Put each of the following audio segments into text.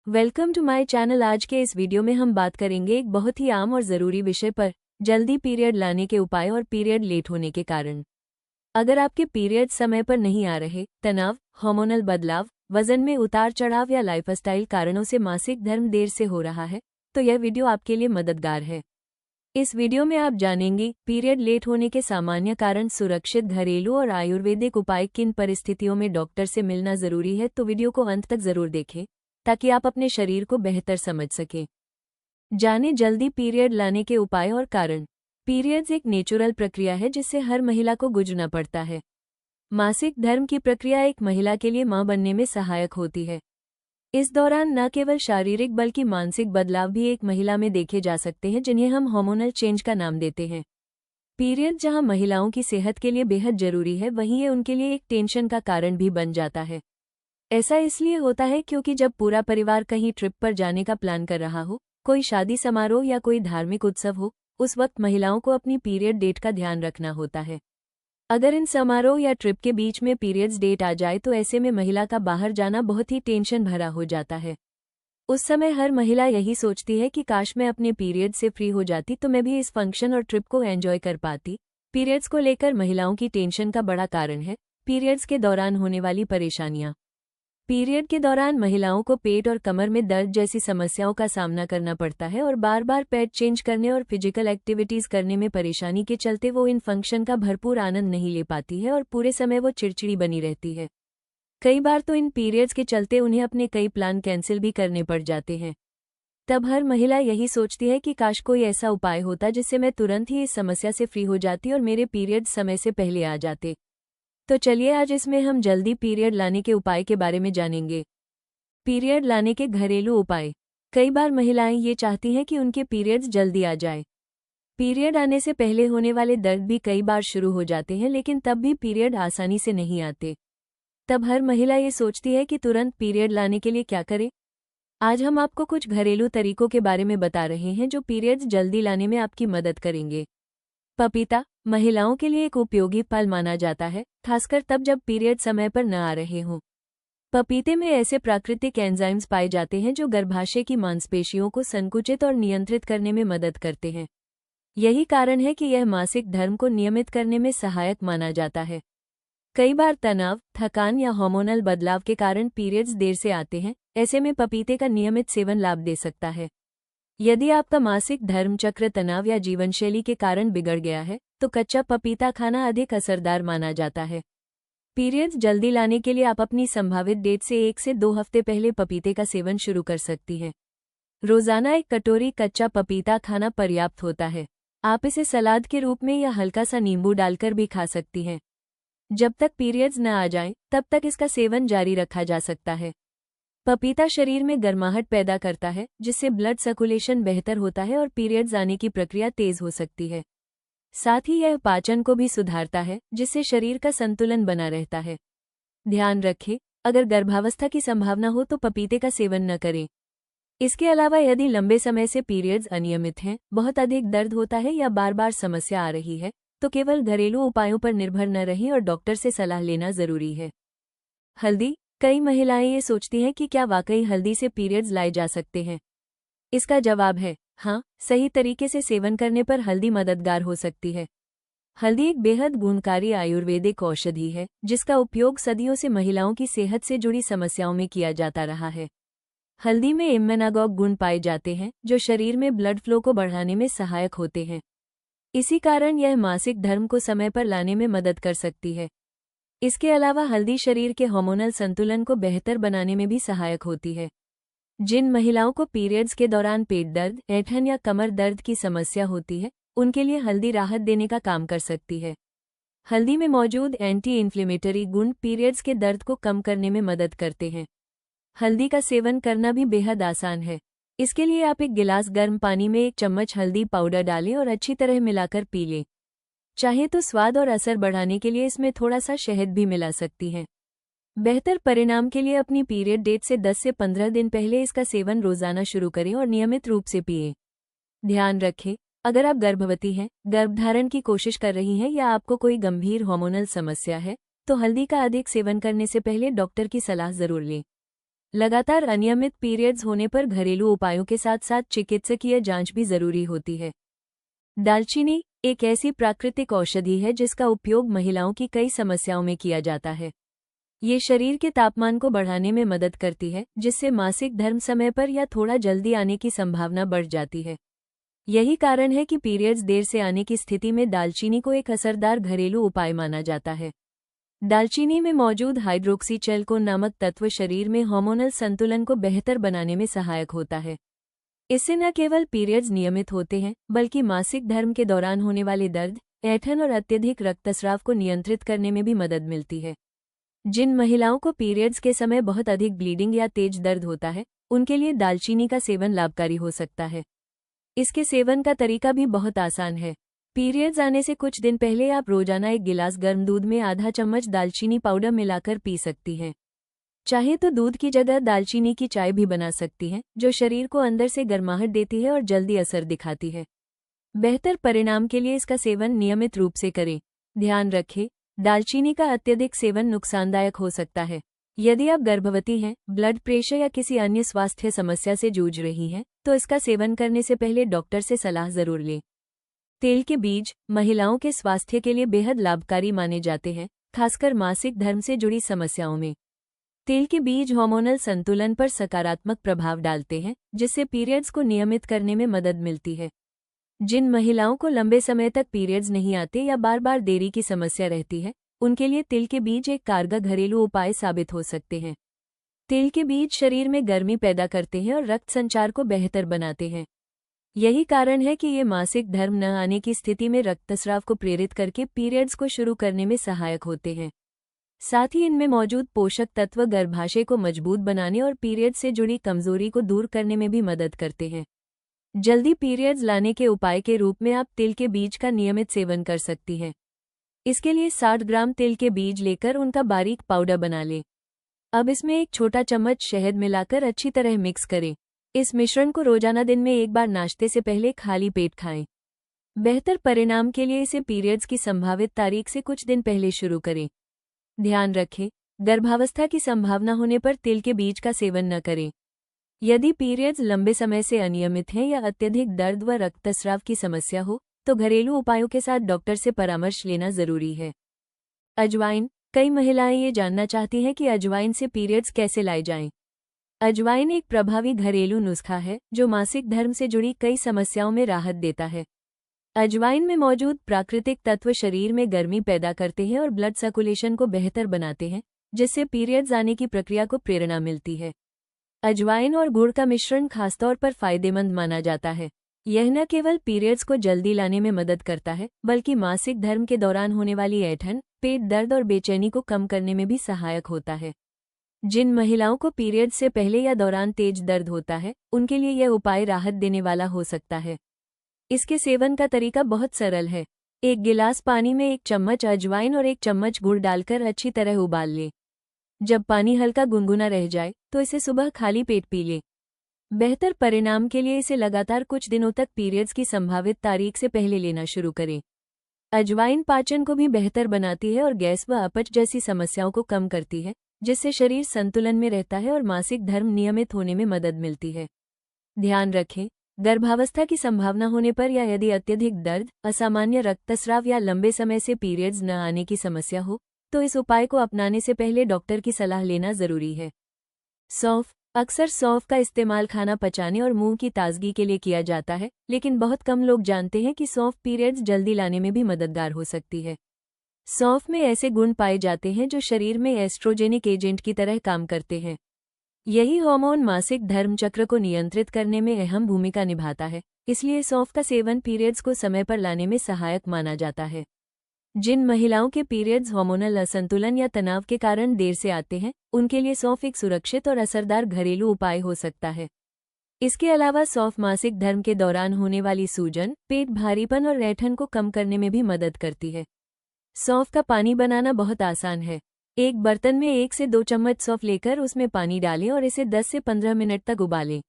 Welcome to my channel. आज के इस वीडियो में हम बात करेंगे एक बहुत ही आम और ज़रूरी विषय पर, जल्दी पीरियड लाने के उपाय और पीरियड लेट होने के कारण। अगर आपके पीरियड समय पर नहीं आ रहे, तनाव, हार्मोनल बदलाव, वजन में उतार चढ़ाव या लाइफस्टाइल कारणों से मासिक धर्म देर से हो रहा है, तो यह वीडियो आपके लिए मददगार है। इस वीडियो में आप जानेंगे पीरियड लेट होने के सामान्य कारण, सुरक्षित घरेलू और आयुर्वेदिक उपाय, किन परिस्थितियों में डॉक्टर से मिलना जरूरी है। तो वीडियो को अंत तक जरूर देखें ताकि आप अपने शरीर को बेहतर समझ सकें। जानें जल्दी पीरियड लाने के उपाय और कारण। पीरियड्स एक नेचुरल प्रक्रिया है जिससे हर महिला को गुजरना पड़ता है। मासिक धर्म की प्रक्रिया एक महिला के लिए मां बनने में सहायक होती है। इस दौरान न केवल शारीरिक बल्कि मानसिक बदलाव भी एक महिला में देखे जा सकते हैं, जिन्हें हम हार्मोनल चेंज का नाम देते हैं। पीरियड जहां महिलाओं की सेहत के लिए बेहद जरूरी है, वहीं ये उनके लिए एक टेंशन का कारण भी बन जाता है। ऐसा इसलिए होता है क्योंकि जब पूरा परिवार कहीं ट्रिप पर जाने का प्लान कर रहा हो, कोई शादी समारोह या कोई धार्मिक उत्सव हो, उस वक्त महिलाओं को अपनी पीरियड डेट का ध्यान रखना होता है। अगर इन समारोह या ट्रिप के बीच में पीरियड्स डेट आ जाए तो ऐसे में महिला का बाहर जाना बहुत ही टेंशन भरा हो जाता है। उस समय हर महिला यही सोचती है कि काश मैं अपने पीरियड से फ्री हो जाती तो मैं भी इस फंक्शन और ट्रिप को एंजॉय कर पाती। पीरियड्स को लेकर महिलाओं की टेंशन का बड़ा कारण है पीरियड्स के दौरान होने वाली परेशानियां। पीरियड के दौरान महिलाओं को पेट और कमर में दर्द जैसी समस्याओं का सामना करना पड़ता है और बार बार पैड चेंज करने और फिजिकल एक्टिविटीज करने में परेशानी के चलते वो इन फंक्शन का भरपूर आनंद नहीं ले पाती है और पूरे समय वो चिड़चिड़ी बनी रहती है। कई बार तो इन पीरियड्स के चलते उन्हें अपने कई प्लान कैंसिल भी करने पड़ जाते हैं। तब हर महिला यही सोचती है कि काश कोई ऐसा उपाय होता जिससे मैं तुरंत ही इस समस्या से फ्री हो जाती और मेरे पीरियड्स समय से पहले आ जाते। तो चलिए आज इसमें हम जल्दी पीरियड लाने के उपाय के बारे में जानेंगे। पीरियड लाने के घरेलू उपाय। कई बार महिलाएं ये चाहती हैं कि उनके पीरियड्स जल्दी आ जाए। पीरियड आने से पहले होने वाले दर्द भी कई बार शुरू हो जाते हैं, लेकिन तब भी पीरियड आसानी से नहीं आते। तब हर महिला ये सोचती है कि तुरंत पीरियड लाने के लिए क्या करें। आज हम आपको कुछ घरेलू तरीकों के बारे में बता रहे हैं जो पीरियड्स जल्दी लाने में आपकी मदद करेंगे। पपीता महिलाओं के लिए एक उपयोगी फल माना जाता है, खासकर तब जब पीरियड समय पर न आ रहे हों। पपीते में ऐसे प्राकृतिक एंजाइम्स पाए जाते हैं जो गर्भाशय की मांसपेशियों को संकुचित और नियंत्रित करने में मदद करते हैं। यही कारण है कि यह मासिक धर्म को नियमित करने में सहायक माना जाता है। कई बार तनाव, थकान या हार्मोनल बदलाव के कारण पीरियड्स देर से आते हैं। ऐसे में पपीते का नियमित सेवन लाभ दे सकता है। यदि आपका मासिक धर्म चक्र तनाव या जीवनशैली के कारण बिगड़ गया है, तो कच्चा पपीता खाना अधिक असरदार माना जाता है। पीरियड्स जल्दी लाने के लिए आप अपनी संभावित डेट से 1 से 2 हफ्ते पहले पपीते का सेवन शुरू कर सकती हैं। रोजाना 1 कटोरी कच्चा पपीता खाना पर्याप्त होता है। आप इसे सलाद के रूप में या हल्का सा नींबू डालकर भी खा सकती हैं। जब तक पीरियड्स न आ जाएं, तब तक इसका सेवन जारी रखा जा सकता है। पपीता शरीर में गर्माहट पैदा करता है, जिससे ब्लड सर्कुलेशन बेहतर होता है और पीरियड्स आने की प्रक्रिया तेज हो सकती है। साथ ही यह पाचन को भी सुधारता है, जिससे शरीर का संतुलन बना रहता है। ध्यान रखें, अगर गर्भावस्था की संभावना हो तो पपीते का सेवन न करें। इसके अलावा यदि लंबे समय से पीरियड्स अनियमित हैं, बहुत अधिक दर्द होता है या बार बार समस्या आ रही है, तो केवल घरेलू उपायों पर निर्भर न रहें और डॉक्टर से सलाह लेना जरूरी है। हल्दी। कई महिलाएं ये सोचती हैं कि क्या वाकई हल्दी से पीरियड्स लाए जा सकते हैं। इसका जवाब है हाँ, सही तरीके से सेवन करने पर हल्दी मददगार हो सकती है। हल्दी एक बेहद गुणकारी आयुर्वेदिक औषधि है, जिसका उपयोग सदियों से महिलाओं की सेहत से जुड़ी समस्याओं में किया जाता रहा है। हल्दी में इम्यूनोगॉग गुण पाए जाते हैं, जो शरीर में ब्लड फ्लो को बढ़ाने में सहायक होते हैं। इसी कारण यह मासिक धर्म को समय पर लाने में मदद कर सकती है। इसके अलावा हल्दी शरीर के हार्मोनल संतुलन को बेहतर बनाने में भी सहायक होती है। जिन महिलाओं को पीरियड्स के दौरान पेट दर्द, ऐंठन या कमर दर्द की समस्या होती है, उनके लिए हल्दी राहत देने का काम कर सकती है। हल्दी में मौजूद एंटी इन्फ्लेमेटरी गुण पीरियड्स के दर्द को कम करने में मदद करते हैं। हल्दी का सेवन करना भी बेहद आसान है। इसके लिए आप 1 गिलास गर्म पानी में 1 चम्मच हल्दी पाउडर डालें और अच्छी तरह मिलाकर पी लें। चाहे तो स्वाद और असर बढ़ाने के लिए इसमें थोड़ा सा शहद भी मिला सकती हैं। बेहतर परिणाम के लिए अपनी पीरियड डेट से 10 से 15 दिन पहले इसका सेवन रोजाना शुरू करें और नियमित रूप से पिएं। ध्यान रखें, अगर आप गर्भवती हैं, गर्भधारण की कोशिश कर रही हैं या आपको कोई गंभीर हार्मोनल समस्या है, तो हल्दी का अधिक सेवन करने से पहले डॉक्टर की सलाह जरूर लें। लगातार अनियमित पीरियड्स होने पर घरेलू उपायों के साथ साथ चिकित्सकीय जांच भी जरूरी होती है। दालचीनी एक ऐसी प्राकृतिक औषधि है जिसका उपयोग महिलाओं की कई समस्याओं में किया जाता है। ये शरीर के तापमान को बढ़ाने में मदद करती है, जिससे मासिक धर्म समय पर या थोड़ा जल्दी आने की संभावना बढ़ जाती है। यही कारण है कि पीरियड्स देर से आने की स्थिति में दालचीनी को एक असरदार घरेलू उपाय माना जाता है। दालचीनी में मौजूद हाइड्रोक्सीचैल्कोन नामक तत्व शरीर में हार्मोनल संतुलन को बेहतर बनाने में सहायक होता है। इससे न केवल पीरियड्स नियमित होते हैं, बल्कि मासिक धर्म के दौरान होने वाले दर्द, ऐंठन और अत्यधिक रक्तस्राव को नियंत्रित करने में भी मदद मिलती है। जिन महिलाओं को पीरियड्स के समय बहुत अधिक ब्लीडिंग या तेज दर्द होता है, उनके लिए दालचीनी का सेवन लाभकारी हो सकता है। इसके सेवन का तरीका भी बहुत आसान है। पीरियड्स आने से कुछ दिन पहले आप रोजाना 1 गिलास गर्म दूध में आधा चम्मच दालचीनी पाउडर मिलाकर पी सकती हैं। चाहे तो दूध की जगह दालचीनी की चाय भी बना सकती हैं, जो शरीर को अंदर से गर्माहट देती है और जल्दी असर दिखाती है। बेहतर परिणाम के लिए इसका सेवन नियमित रूप से करें। ध्यान रखें, दालचीनी का अत्यधिक सेवन नुकसानदायक हो सकता है। यदि आप गर्भवती हैं, ब्लड प्रेशर या किसी अन्य स्वास्थ्य समस्या से जूझ रही हैं, तो इसका सेवन करने से पहले डॉक्टर से सलाह जरूर लें। तिल के बीज महिलाओं के स्वास्थ्य के लिए बेहद लाभकारी माने जाते हैं, खासकर मासिक धर्म से जुड़ी समस्याओं में। तिल के बीज हार्मोनल संतुलन पर सकारात्मक प्रभाव डालते हैं, जिससे पीरियड्स को नियमित करने में मदद मिलती है। जिन महिलाओं को लंबे समय तक पीरियड्स नहीं आते या बार बार देरी की समस्या रहती है, उनके लिए तिल के बीज एक कारगर घरेलू उपाय साबित हो सकते हैं। तिल के बीज शरीर में गर्मी पैदा करते हैं और रक्त संचार को बेहतर बनाते हैं। यही कारण है कि ये मासिक धर्म न आने की स्थिति में रक्तस्राव को प्रेरित करके पीरियड्स को शुरू करने में सहायक होते हैं। साथ ही इनमें मौजूद पोषक तत्व गर्भाशय को मजबूत बनाने और पीरियड्स से जुड़ी कमजोरी को दूर करने में भी मदद करते हैं। जल्दी पीरियड्स लाने के उपाय के रूप में आप तिल के बीज का नियमित सेवन कर सकती हैं। इसके लिए 60 ग्राम तिल के बीज लेकर उनका बारीक पाउडर बना लें। अब इसमें 1 छोटा चम्मच शहद मिलाकर अच्छी तरह मिक्स करें। इस मिश्रण को रोजाना दिन में 1 बार नाश्ते से पहले खाली पेट खाएं। बेहतर परिणाम के लिए इसे पीरियड्स की संभावित तारीख से कुछ दिन पहले शुरू करें। ध्यान रखें, गर्भावस्था की संभावना होने पर तिल के बीज का सेवन न करें। यदि पीरियड्स लंबे समय से अनियमित हैं या अत्यधिक दर्द व रक्तस्राव की समस्या हो, तो घरेलू उपायों के साथ डॉक्टर से परामर्श लेना जरूरी है। अजवाइन कई महिलाएं ये जानना चाहती हैं कि अजवाइन से पीरियड्स कैसे लाए जाएं। अजवाइन एक प्रभावी घरेलू नुस्खा है जो मासिक धर्म से जुड़ी कई समस्याओं में राहत देता है। अजवाइन में मौजूद प्राकृतिक तत्व शरीर में गर्मी पैदा करते हैं और ब्लड सर्कुलेशन को बेहतर बनाते हैं, जिससे पीरियड्स आने की प्रक्रिया को प्रेरणा मिलती है। अजवाइन और गुड़ का मिश्रण खासतौर पर फायदेमंद माना जाता है। यह न केवल पीरियड्स को जल्दी लाने में मदद करता है, बल्कि मासिक धर्म के दौरान होने वाली ऐंठन, पेट दर्द और बेचैनी को कम करने में भी सहायक होता है। जिन महिलाओं को पीरियड्स से पहले या दौरान तेज दर्द होता है, उनके लिए यह उपाय राहत देने वाला हो सकता है। इसके सेवन का तरीका बहुत सरल है। 1 गिलास पानी में 1 चम्मच अजवाइन और 1 चम्मच गुड़ डालकर अच्छी तरह उबाल लें। जब पानी हल्का गुनगुना रह जाए, तो इसे सुबह खाली पेट पी लें। बेहतर परिणाम के लिए इसे लगातार कुछ दिनों तक पीरियड्स की संभावित तारीख से पहले लेना शुरू करें। अजवाइन पाचन को भी बेहतर बनाती है और गैस व अपच जैसी समस्याओं को कम करती है, जिससे शरीर संतुलन में रहता है और मासिक धर्म नियमित होने में मदद मिलती है। ध्यान रखें, गर्भावस्था की संभावना होने पर या यदि अत्यधिक दर्द, असामान्य रक्तस्राव या लंबे समय से पीरियड्स न आने की समस्या हो, तो इस उपाय को अपनाने से पहले डॉक्टर की सलाह लेना जरूरी है। सौंफ अक्सर सौंफ का इस्तेमाल खाना पचाने और मुंह की ताजगी के लिए किया जाता है, लेकिन बहुत कम लोग जानते हैं कि सौंफ पीरियड्स जल्दी लाने में भी मददगार हो सकती है। सौंफ में ऐसे गुण पाए जाते हैं जो शरीर में एस्ट्रोजेनिक एजेंट की तरह काम करते हैं। यही हार्मोन मासिक धर्म चक्र को नियंत्रित करने में अहम भूमिका निभाता है, इसलिए सौंफ का सेवन पीरियड्स को समय पर लाने में सहायक माना जाता है। जिन महिलाओं के पीरियड्स हार्मोनल असंतुलन या तनाव के कारण देर से आते हैं, उनके लिए सौंफ एक सुरक्षित और असरदार घरेलू उपाय हो सकता है। इसके अलावा सौंफ मासिक धर्म के दौरान होने वाली सूजन, पेट भारीपन और ऐंठन को कम करने में भी मदद करती है। सौंफ का पानी बनाना बहुत आसान है। एक बर्तन में 1 से 2 चम्मच सौंफ लेकर उसमें पानी डालें और इसे 10 से 15 मिनट तक उबालें।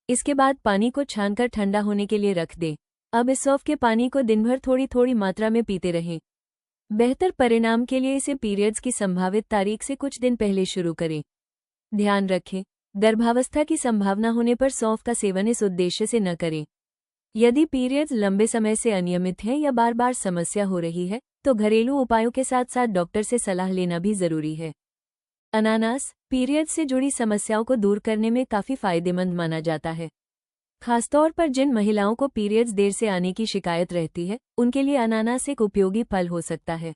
इसके बाद पानी को छानकर ठंडा होने के लिए रख दें। अब इस सौंफ के पानी को दिन भर थोड़ी थोड़ी मात्रा में पीते रहें। बेहतर परिणाम के लिए इसे पीरियड्स की संभावित तारीख से कुछ दिन पहले शुरू करें। ध्यान रखें, गर्भावस्था की संभावना होने पर सौंफ का सेवन इस उद्देश्य से न करें। यदि पीरियड्स लंबे समय से अनियमित है या बार बार समस्या हो रही है, तो घरेलू उपायों के साथ साथ डॉक्टर से सलाह लेना भी जरूरी है। अनानास पीरियड्स से जुड़ी समस्याओं को दूर करने में काफी फायदेमंद माना जाता है। खासतौर पर जिन महिलाओं को पीरियड्स देर से आने की शिकायत रहती है, उनके लिए अनानास एक उपयोगी फल हो सकता है।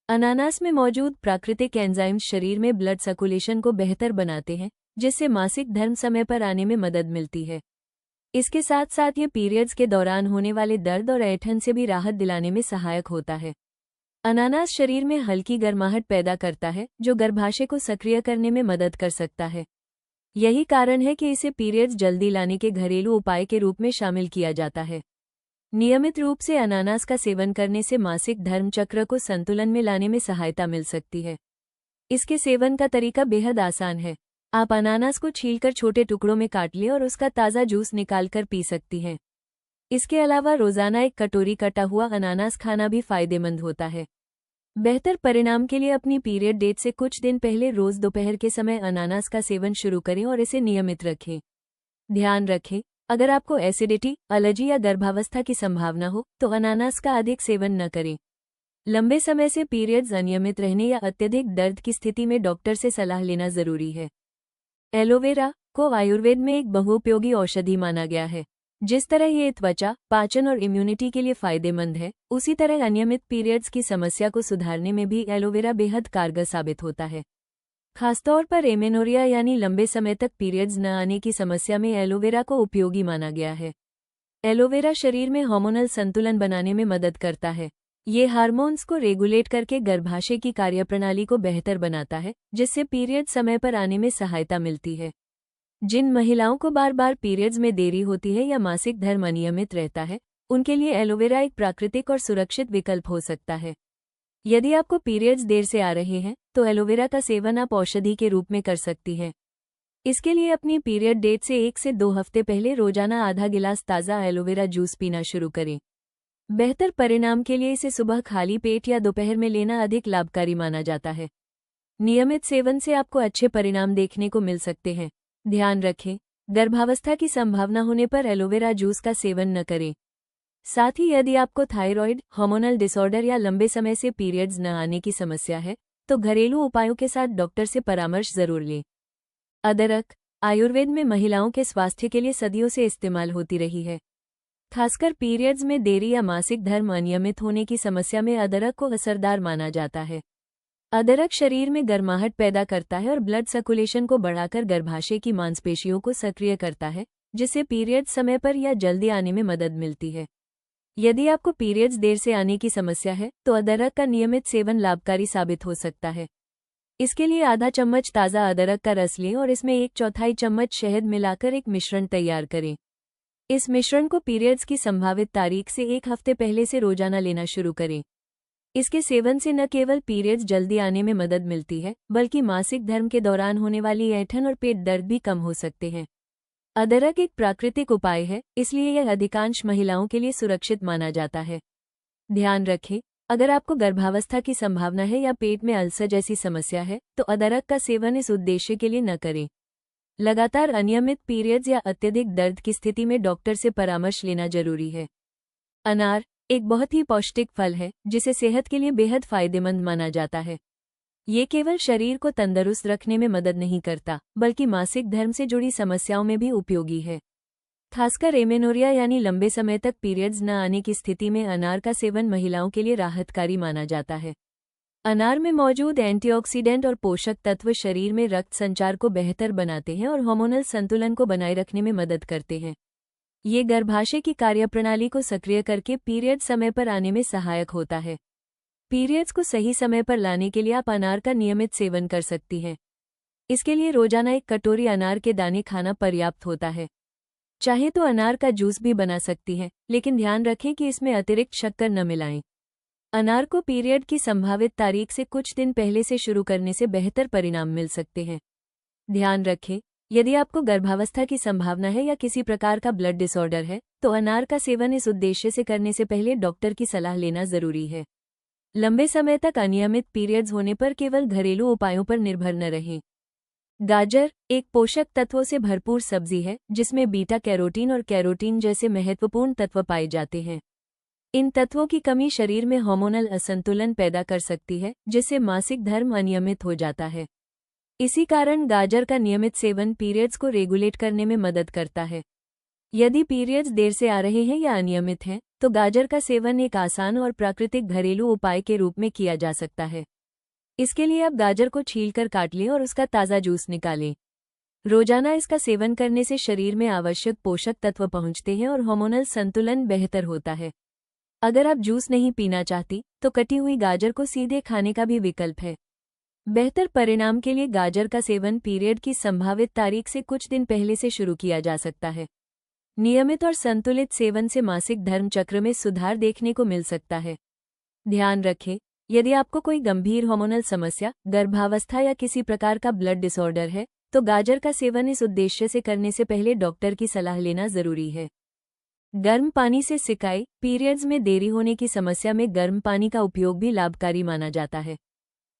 अनानास में मौजूद प्राकृतिक एंजाइम्स शरीर में ब्लड सर्कुलेशन को बेहतर बनाते हैं, जिससे मासिक धर्म समय पर आने में मदद मिलती है। इसके साथ साथ ये पीरियड्स के दौरान होने वाले दर्द और ऐंठन से भी राहत दिलाने में सहायक होता है। अनानास शरीर में हल्की गर्माहट पैदा करता है, जो गर्भाशय को सक्रिय करने में मदद कर सकता है। यही कारण है कि इसे पीरियड्स जल्दी लाने के घरेलू उपाय के रूप में शामिल किया जाता है। नियमित रूप से अनानास का सेवन करने से मासिक धर्म चक्र को संतुलन में लाने में सहायता मिल सकती है। इसके सेवन का तरीका बेहद आसान है। आप अनानास को छीलकर छोटे टुकड़ों में काट लें और उसका ताज़ा जूस निकालकर पी सकती हैं। इसके अलावा रोजाना एक कटोरी कटा हुआ अनानास खाना भी फायदेमंद होता है। बेहतर परिणाम के लिए अपनी पीरियड डेट से कुछ दिन पहले रोज दोपहर के समय अनानास का सेवन शुरू करें और इसे नियमित रखें। ध्यान रखें, अगर आपको एसिडिटी, एलर्जी या गर्भावस्था की संभावना हो तो अनानास का अधिक सेवन न करें। लंबे समय से पीरियड्स अनियमित रहने या अत्यधिक दर्द की स्थिति में डॉक्टर से सलाह लेना जरूरी है। एलोवेरा को आयुर्वेद में एक बहुउपयोगी औषधि माना गया है। जिस तरह ये त्वचा, पाचन और इम्यूनिटी के लिए फायदेमंद है, उसी तरह अनियमित पीरियड्स की समस्या को सुधारने में भी एलोवेरा बेहद कारगर साबित होता है। खासतौर पर एमेनोरिया यानी लंबे समय तक पीरियड्स न आने की समस्या में एलोवेरा को उपयोगी माना गया है। एलोवेरा शरीर में हार्मोनल संतुलन बनाने में मदद करता है। ये हार्मोन्स को रेगुलेट करके गर्भाशय की कार्यप्रणाली को बेहतर बनाता है, जिससे पीरियड समय पर आने में सहायता मिलती है। जिन महिलाओं को बार बार पीरियड्स में देरी होती है या मासिक धर्म अनियमित रहता है, उनके लिए एलोवेरा एक प्राकृतिक और सुरक्षित विकल्प हो सकता है। यदि आपको पीरियड्स देर से आ रहे हैं, तो एलोवेरा का सेवन आप औषधि के रूप में कर सकती हैं। इसके लिए अपनी पीरियड डेट से 1 से 2 हफ्ते पहले रोजाना आधा गिलास ताज़ा एलोवेरा जूस पीना शुरू करें। बेहतर परिणाम के लिए इसे सुबह खाली पेट या दोपहर में लेना अधिक लाभकारी माना जाता है। नियमित सेवन से आपको अच्छे परिणाम देखने को मिल सकते हैं। ध्यान रखें, गर्भावस्था की संभावना होने पर एलोवेरा जूस का सेवन न करें। साथ ही यदि आपको थायराइड, हार्मोनल डिसऑर्डर या लंबे समय से पीरियड्स न आने की समस्या है, तो घरेलू उपायों के साथ डॉक्टर से परामर्श जरूर लें। अदरक आयुर्वेद में महिलाओं के स्वास्थ्य के लिए सदियों से इस्तेमाल होती रही है। खासकर पीरियड्स में देरी या मासिक धर्म अनियमित होने की समस्या में अदरक को असरदार माना जाता है। अदरक शरीर में गर्माहट पैदा करता है और ब्लड सर्कुलेशन को बढ़ाकर गर्भाशय की मांसपेशियों को सक्रिय करता है, जिससे पीरियड्स समय पर या जल्दी आने में मदद मिलती है। यदि आपको पीरियड्स देर से आने की समस्या है, तो अदरक का नियमित सेवन लाभकारी साबित हो सकता है। इसके लिए आधा चम्मच ताज़ा अदरक का रस लें और इसमें 1/4 चम्मच शहद मिलाकर एक मिश्रण तैयार करें। इस मिश्रण को पीरियड्स की संभावित तारीख से 1 हफ्ते पहले से रोजाना लेना शुरू करें। इसके सेवन से न केवल पीरियड्स जल्दी आने में मदद मिलती है, बल्कि मासिक धर्म के दौरान होने वाली ऐंठन और पेट दर्द भी कम हो सकते हैं। अदरक एक प्राकृतिक उपाय है, इसलिए यह अधिकांश महिलाओं के लिए सुरक्षित माना जाता है। ध्यान रखें, अगर आपको गर्भावस्था की संभावना है या पेट में अल्सर जैसी समस्या है, तो अदरक का सेवन इस उद्देश्य के लिए न करें। लगातार अनियमित पीरियड्स या अत्यधिक दर्द की स्थिति में डॉक्टर से परामर्श लेना जरूरी है। अनार एक बहुत ही पौष्टिक फल है, जिसे सेहत के लिए बेहद फायदेमंद माना जाता है। ये केवल शरीर को तंदुरुस्त रखने में मदद नहीं करता, बल्कि मासिक धर्म से जुड़ी समस्याओं में भी उपयोगी है। खासकर एमेनोरिया यानी लंबे समय तक पीरियड्स न आने की स्थिति में अनार का सेवन महिलाओं के लिए राहतकारी माना जाता है। अनार में मौजूद एंटीऑक्सीडेंट और पोषक तत्व शरीर में रक्त संचार को बेहतर बनाते हैं और हार्मोनल संतुलन को बनाए रखने में मदद करते हैं। ये गर्भाशय की कार्यप्रणाली को सक्रिय करके पीरियड समय पर आने में सहायक होता है। पीरियड्स को सही समय पर लाने के लिए आप अनार का नियमित सेवन कर सकती हैं। इसके लिए रोजाना 1 कटोरी अनार के दाने खाना पर्याप्त होता है। चाहे तो अनार का जूस भी बना सकती हैं, लेकिन ध्यान रखें कि इसमें अतिरिक्त शक्कर न मिलाएं। अनार को पीरियड की संभावित तारीख से कुछ दिन पहले से शुरू करने से बेहतर परिणाम मिल सकते हैं। ध्यान रखें, यदि आपको गर्भावस्था की संभावना है या किसी प्रकार का ब्लड डिसऑर्डर है, तो अनार का सेवन इस उद्देश्य से करने से पहले डॉक्टर की सलाह लेना जरूरी है। लंबे समय तक अनियमित पीरियड्स होने पर केवल घरेलू उपायों पर निर्भर न रहें। गाजर एक पोषक तत्वों से भरपूर सब्जी है जिसमें बीटा कैरोटीन और कैरोटीन जैसे महत्वपूर्ण तत्व पाए जाते हैं। इन तत्वों की कमी शरीर में हार्मोनल असंतुलन पैदा कर सकती है, जिससे मासिक धर्म अनियमित हो जाता है। इसी कारण गाजर का नियमित सेवन पीरियड्स को रेगुलेट करने में मदद करता है। यदि पीरियड्स देर से आ रहे हैं या अनियमित हैं, तो गाजर का सेवन एक आसान और प्राकृतिक घरेलू उपाय के रूप में किया जा सकता है। इसके लिए आप गाजर को छीलकर काट लें और उसका ताज़ा जूस निकालें। रोजाना इसका सेवन करने से शरीर में आवश्यक पोषक तत्व पहुंचते हैं और हार्मोनल संतुलन बेहतर होता है। अगर आप जूस नहीं पीना चाहती, तो कटी हुई गाजर को सीधे खाने का भी विकल्प है। बेहतर परिणाम के लिए गाजर का सेवन पीरियड की संभावित तारीख से कुछ दिन पहले से शुरू किया जा सकता है। नियमित और संतुलित सेवन से मासिक धर्म चक्र में सुधार देखने को मिल सकता है। ध्यान रखें, यदि आपको कोई गंभीर हार्मोनल समस्या, गर्भावस्था या किसी प्रकार का ब्लड डिसऑर्डर है, तो गाजर का सेवन इस उद्देश्य से करने से पहले डॉक्टर की सलाह लेना जरूरी है। गर्म पानी से सिकाई पीरियड्स में देरी होने की समस्या में गर्म पानी का उपयोग भी लाभकारी माना जाता है।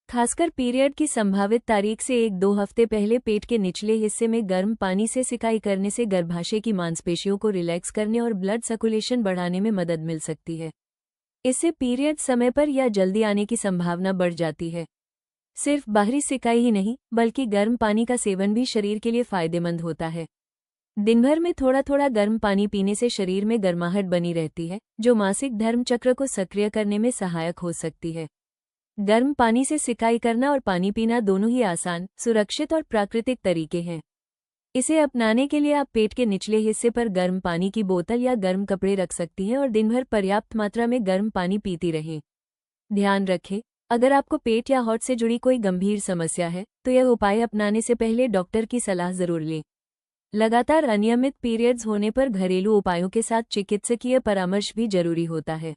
खासकर पीरियड की संभावित तारीख से 1-2 हफ्ते पहले पेट के निचले हिस्से में गर्म पानी से सिकाई करने से गर्भाशय की मांसपेशियों को रिलैक्स करने और ब्लड सर्कुलेशन बढ़ाने में मदद मिल सकती है। इससे पीरियड समय पर या जल्दी आने की संभावना बढ़ जाती है। सिर्फ बाहरी सिकाई ही नहीं, बल्कि गर्म पानी का सेवन भी शरीर के लिए फायदेमंद होता है। दिन भर में थोड़ा थोड़ा गर्म पानी पीने से शरीर में गर्माहट बनी रहती है, जो मासिक धर्म चक्र को सक्रिय करने में सहायक हो सकती है। गर्म पानी से सिकाई करना और पानी पीना दोनों ही आसान, सुरक्षित और प्राकृतिक तरीके हैं। इसे अपनाने के लिए आप पेट के निचले हिस्से पर गर्म पानी की बोतल या गर्म कपड़े रख सकती हैं और दिन भर पर्याप्त मात्रा में गर्म पानी पीती रहें। ध्यान रखें, अगर आपको पेट या हॉट से जुड़ी कोई गंभीर समस्या है, तो यह उपाय अपनाने से पहले डॉक्टर की सलाह जरूर लें। लगातार अनियमित पीरियड्स होने पर घरेलू उपायों के साथ चिकित्सकीय परामर्श भी जरूरी होता है।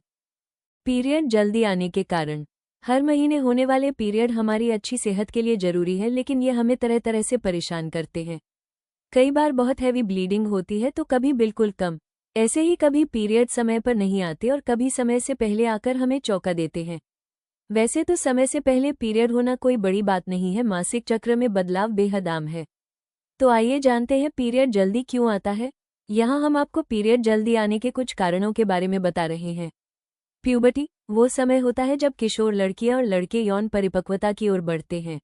पीरियड जल्दी आने के कारण हर महीने होने वाले पीरियड हमारी अच्छी सेहत के लिए जरूरी है, लेकिन ये हमें तरह तरह से परेशान करते हैं। कई बार बहुत हैवी ब्लीडिंग होती है, तो कभी बिल्कुल कम। ऐसे ही कभी पीरियड समय पर नहीं आते और कभी समय से पहले आकर हमें चौंका देते हैं। वैसे तो समय से पहले पीरियड होना कोई बड़ी बात नहीं है, मासिक चक्र में बदलाव बेहद आम है। तो आइए जानते हैं पीरियड जल्दी क्यों आता है। यहाँ हम आपको पीरियड जल्दी आने के कुछ कारणों के बारे में बता रहे हैं। प्यूबर्टी वो समय होता है जब किशोर लड़कियां और लड़के यौन परिपक्वता की ओर बढ़ते हैं।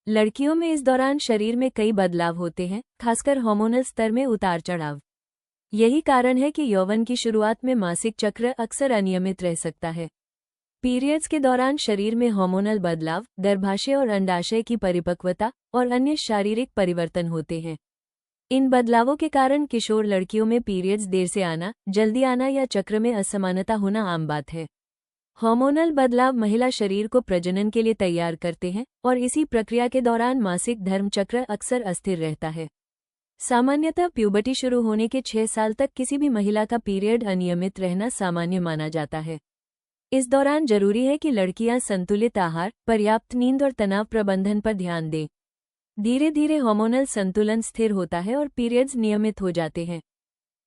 लड़कियों में इस दौरान शरीर में कई बदलाव होते हैं, खासकर हार्मोनल स्तर में उतार चढ़ाव। यही कारण है कि यौवन की शुरुआत में मासिक चक्र अक्सर अनियमित रह सकता है। पीरियड्स के दौरान शरीर में हार्मोनल बदलाव, गर्भाशय और अंडाशय की परिपक्वता और अन्य शारीरिक परिवर्तन होते हैं। इन बदलावों के कारण किशोर लड़कियों में पीरियड्स देर से आना, जल्दी आना या चक्र में असमानता होना आम बात है। हार्मोनल बदलाव महिला शरीर को प्रजनन के लिए तैयार करते हैं और इसी प्रक्रिया के दौरान मासिक धर्म चक्र अक्सर अस्थिर रहता है। सामान्यतः प्यूबर्टी शुरू होने के 6 साल तक किसी भी महिला का पीरियड अनियमित रहना सामान्य माना जाता है। इस दौरान जरूरी है कि लड़कियां संतुलित आहार, पर्याप्त नींद और तनाव प्रबंधन पर ध्यान दें। धीरे धीरे हार्मोनल संतुलन स्थिर होता है और पीरियड्स नियमित हो जाते हैं।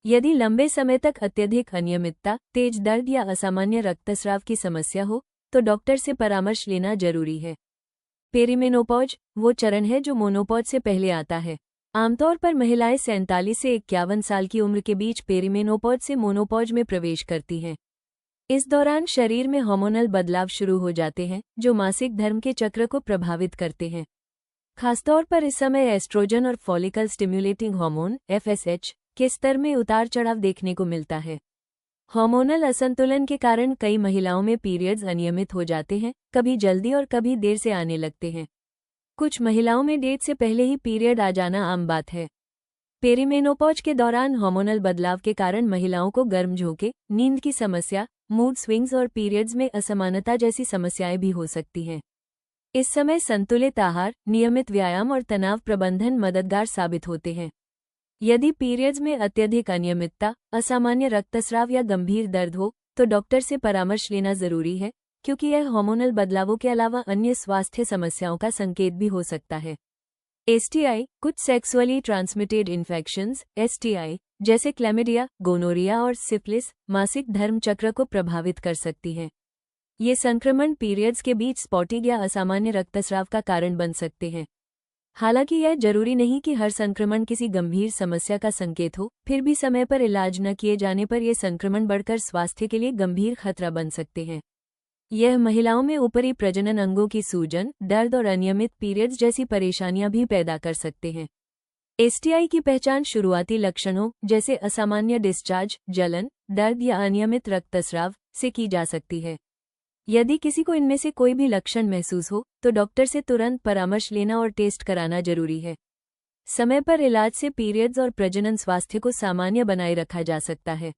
यदि लंबे समय तक अत्यधिक अनियमितता, तेज दर्द या असामान्य रक्तस्राव की समस्या हो, तो डॉक्टर से परामर्श लेना जरूरी है। पेरीमेनोपॉज वो चरण है जो मोनोपॉज से पहले आता है। आमतौर पर महिलाएं 47 से 51 साल की उम्र के बीच पेरीमेनोपॉज से मोनोपॉज में प्रवेश करती हैं। इस दौरान शरीर में हार्मोनल बदलाव शुरू हो जाते हैं, जो मासिक धर्म के चक्र को प्रभावित करते हैं। खासतौर पर इस समय एस्ट्रोजन और फॉलिकल स्टिम्युलेटिंग हार्मोन (FSH) के स्तर में उतार चढ़ाव देखने को मिलता है। हार्मोनल असंतुलन के कारण कई महिलाओं में पीरियड्स अनियमित हो जाते हैं, कभी जल्दी और कभी देर से आने लगते हैं। कुछ महिलाओं में डेट से पहले ही पीरियड आ जाना आम बात है। पेरीमेनोपॉज के दौरान हार्मोनल बदलाव के कारण महिलाओं को गर्म झोंके, नींद की समस्या, मूड स्विंग्स और पीरियड्स में असमानता जैसी समस्याएं भी हो सकती हैं। इस समय संतुलित आहार, नियमित व्यायाम और तनाव प्रबंधन मददगार साबित होते हैं। यदि पीरियड्स में अत्यधिक अनियमितता, असामान्य रक्तस्राव या गंभीर दर्द हो, तो डॉक्टर से परामर्श लेना जरूरी है, क्योंकि यह हार्मोनल बदलावों के अलावा अन्य स्वास्थ्य समस्याओं का संकेत भी हो सकता है। STI कुछ सेक्सुअली ट्रांसमिटेड इन्फेक्शंस (STI) जैसे क्लैमिडिया, गोनोरिया और सिफिलिस मासिक धर्म चक्र को प्रभावित कर सकती हैं। ये संक्रमण पीरियड्स के बीच स्पॉटिंग या असामान्य रक्तस्राव का कारण बन सकते हैं। हालांकि यह जरूरी नहीं कि हर संक्रमण किसी गंभीर समस्या का संकेत हो, फिर भी समय पर इलाज न किए जाने पर ये संक्रमण बढ़कर स्वास्थ्य के लिए गंभीर खतरा बन सकते हैं। यह महिलाओं में ऊपरी प्रजनन अंगों की सूजन, दर्द और अनियमित पीरियड्स जैसी परेशानियां भी पैदा कर सकते हैं। एसटीआई की पहचान शुरुआती लक्षणों जैसे असामान्य डिस्चार्ज, जलन, दर्द या अनियमित रक्तस्राव से की जा सकती है। यदि किसी को इनमें से कोई भी लक्षण महसूस हो तो डॉक्टर से तुरंत परामर्श लेना और टेस्ट कराना जरूरी है। समय पर इलाज से पीरियड्स और प्रजनन स्वास्थ्य को सामान्य बनाए रखा जा सकता है।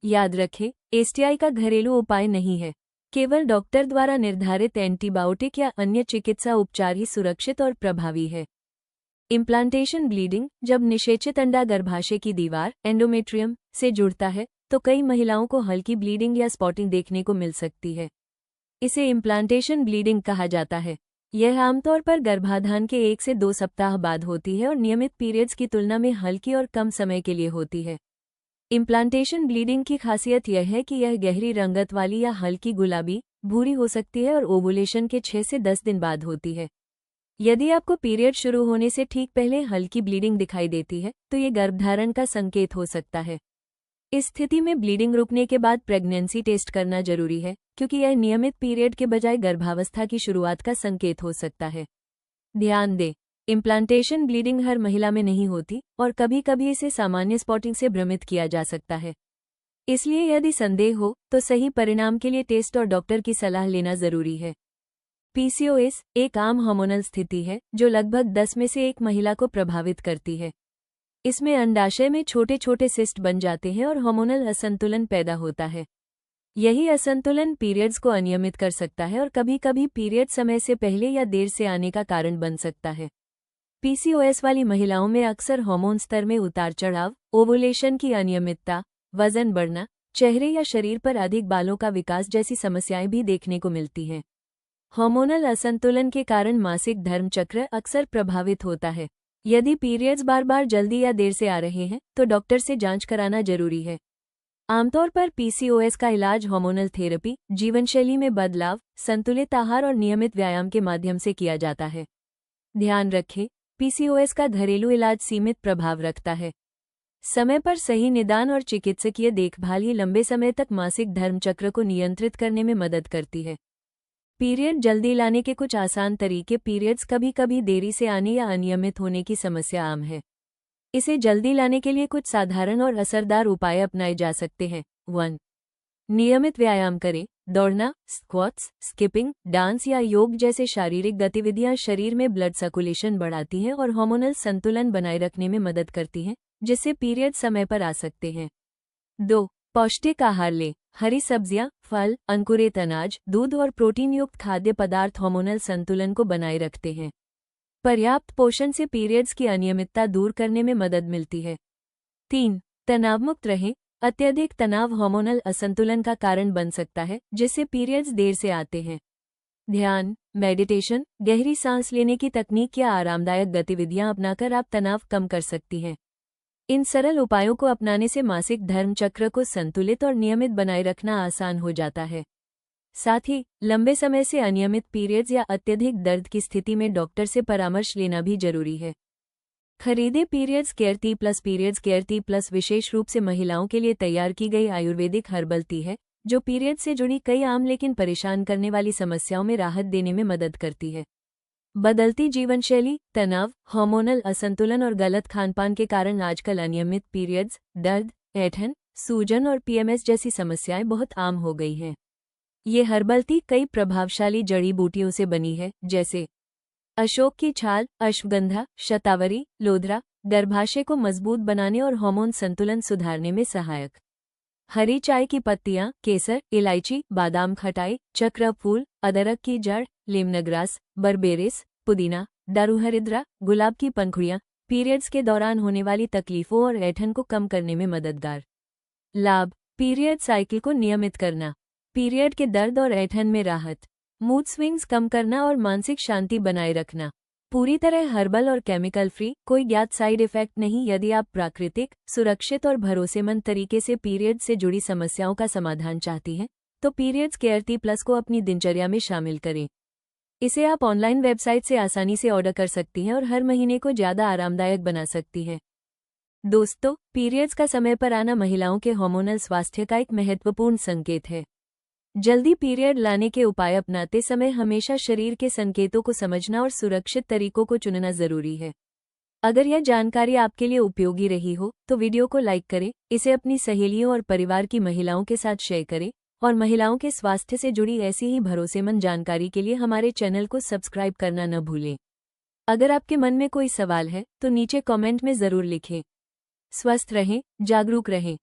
याद रखें, एसटीआई का घरेलू उपाय नहीं है। केवल डॉक्टर द्वारा निर्धारित एंटीबायोटिक या अन्य चिकित्सा उपचार ही सुरक्षित और प्रभावी है। इम्प्लांटेशन ब्लीडिंग, जब निषेचित अंडा गर्भाशय की दीवार एंडोमेट्रियम से जुड़ता है तो कई महिलाओं को हल्की ब्लीडिंग या स्पॉटिंग देखने को मिल सकती है। इसे इम्प्लांटेशन ब्लीडिंग कहा जाता है। यह आमतौर पर गर्भाधान के 1 से 2 सप्ताह बाद होती है और नियमित पीरियड्स की तुलना में हल्की और कम समय के लिए होती है। इम्प्लांटेशन ब्लीडिंग की खासियत यह है कि यह गहरी रंगत वाली या हल्की गुलाबी, भूरी हो सकती है और ओवुलेशन के 6 से 10 दिन बाद होती है। यदि आपको पीरियड शुरू होने से ठीक पहले हल्की ब्लीडिंग दिखाई देती है तो ये गर्भधारण का संकेत हो सकता है। इस स्थिति में ब्लीडिंग रुकने के बाद प्रेगनेंसी टेस्ट करना जरूरी है, क्योंकि यह नियमित पीरियड के बजाय गर्भावस्था की शुरुआत का संकेत हो सकता है। ध्यान दें, इम्प्लांटेशन ब्लीडिंग हर महिला में नहीं होती और कभी कभी इसे सामान्य स्पॉटिंग से भ्रमित किया जा सकता है। इसलिए यदि संदेह हो तो सही परिणाम के लिए टेस्ट और डॉक्टर की सलाह लेना जरूरी है। पीसीओएस एक आम हार्मोनल स्थिति है जो लगभग 10 में से 1 महिला को प्रभावित करती है। इसमें अंडाशय में छोटे छोटे सिस्ट बन जाते हैं और हार्मोनल असंतुलन पैदा होता है। यही असंतुलन पीरियड्स को अनियमित कर सकता है और कभी कभी पीरियड समय से पहले या देर से आने का कारण बन सकता है। पीसीओएस वाली महिलाओं में अक्सर हार्मोन स्तर में उतार चढ़ाव, ओवुलेशन की अनियमितता, वजन बढ़ना, चेहरे या शरीर पर अधिक बालों का विकास जैसी समस्याएं भी देखने को मिलती हैं। हार्मोनल असंतुलन के कारण मासिक धर्म चक्र अक्सर प्रभावित होता है। यदि पीरियड्स बार बार जल्दी या देर से आ रहे हैं तो डॉक्टर से जांच कराना जरूरी है। आमतौर पर पीसीओएस का इलाज हार्मोनल थेरेपी, जीवनशैली में बदलाव, संतुलित आहार और नियमित व्यायाम के माध्यम से किया जाता है। ध्यान रखें, पीसीओएस का घरेलू इलाज सीमित प्रभाव रखता है। समय पर सही निदान और चिकित्सकीय देखभाल ही लंबे समय तक मासिक धर्म चक्र को नियंत्रित करने में मदद करती है। पीरियड जल्दी लाने के कुछ आसान तरीके। पीरियड्स कभी कभी देरी से आने या अनियमित होने की समस्या आम है। इसे जल्दी लाने के लिए कुछ साधारण और असरदार उपाय अपनाए जा सकते हैं। 1. नियमित व्यायाम करें। दौड़ना, स्क्वाट्स, स्किपिंग, डांस या योग जैसे शारीरिक गतिविधियां शरीर में ब्लड सर्कुलेशन बढ़ाती हैं और हार्मोनल संतुलन बनाए रखने में मदद करती हैं, जिससे पीरियड समय पर आ सकते हैं। 2. पौष्टिक आहार लें। हरी सब्जियां, फल, अंकुरित अनाज, दूध और प्रोटीन युक्त खाद्य पदार्थ हार्मोनल संतुलन को बनाए रखते हैं। पर्याप्त पोषण से पीरियड्स की अनियमितता दूर करने में मदद मिलती है। 3. तनावमुक्त रहें। अत्यधिक तनाव हार्मोनल असंतुलन का कारण बन सकता है, जिससे पीरियड्स देर से आते हैं। ध्यान, मेडिटेशन, गहरी सांस लेने की तकनीक या आरामदायक गतिविधियां अपनाकर आप तनाव कम कर सकती हैं। इन सरल उपायों को अपनाने से मासिक धर्म चक्र को संतुलित और नियमित बनाए रखना आसान हो जाता है। साथ ही लंबे समय से अनियमित पीरियड्स या अत्यधिक दर्द की स्थिति में डॉक्टर से परामर्श लेना भी जरूरी है। खरीदे periods care T plus. Periods care T plus विशेष रूप से महिलाओं के लिए तैयार की गई आयुर्वेदिक हर्बल टी है, जो पीरियड से जुड़ी कई आम लेकिन परेशान करने वाली समस्याओं में राहत देने में मदद करती है। बदलती जीवनशैली, तनाव, हार्मोनल असंतुलन और गलत खानपान के कारण आजकल अनियमित पीरियड्स, दर्द, ऐंठन, सूजन और पीएमएस जैसी समस्याएं बहुत आम हो गई हैं। ये हर्बल टी कई प्रभावशाली जड़ी बूटियों से बनी है, जैसे अशोक की छाल, अश्वगंधा, शतावरी, लोधरा, गर्भाशय को मजबूत बनाने और हार्मोन संतुलन सुधारने में सहायक। हरी चाय की पत्तियां, केसर, इलायची, बादाम खटाई, चक्र फूल, अदरक की जड़, लेमनग्रास, बर्बेरिस, पुदीना, दारूहरिद्रा, गुलाब की पंखुड़ियां पीरियड्स के दौरान होने वाली तकलीफों और ऐंठन को कम करने में मददगार। लाभ, पीरियड साइकिल को नियमित करना, पीरियड के दर्द और ऐंठन में राहत, मूड स्विंग्स कम करना और मानसिक शांति बनाए रखना। पूरी तरह हर्बल और केमिकल फ्री, कोई ज्ञात साइड इफेक्ट नहीं। यदि आप प्राकृतिक, सुरक्षित और भरोसेमंद तरीके से पीरियड से जुड़ी समस्याओं का समाधान चाहती हैं तो पीरियड्स केयर टी प्लस को अपनी दिनचर्या में शामिल करें। इसे आप ऑनलाइन वेबसाइट से आसानी से ऑर्डर कर सकती हैं और हर महीने को ज़्यादा आरामदायक बना सकती हैं। दोस्तों, पीरियड्स का समय पर आना महिलाओं के हार्मोनल स्वास्थ्य का एक महत्वपूर्ण संकेत है। जल्दी पीरियड लाने के उपाय अपनाते समय हमेशा शरीर के संकेतों को समझना और सुरक्षित तरीकों को चुनना जरूरी है। अगर यह जानकारी आपके लिए उपयोगी रही हो तो वीडियो को लाइक करें, इसे अपनी सहेलियों और परिवार की महिलाओं के साथ शेयर करें और महिलाओं के स्वास्थ्य से जुड़ी ऐसी ही भरोसेमंद जानकारी के लिए हमारे चैनल को सब्सक्राइब करना न भूलें। अगर आपके मन में कोई सवाल है तो नीचे कमेंट में ज़रूर लिखें। स्वस्थ रहें, जागरूक रहें।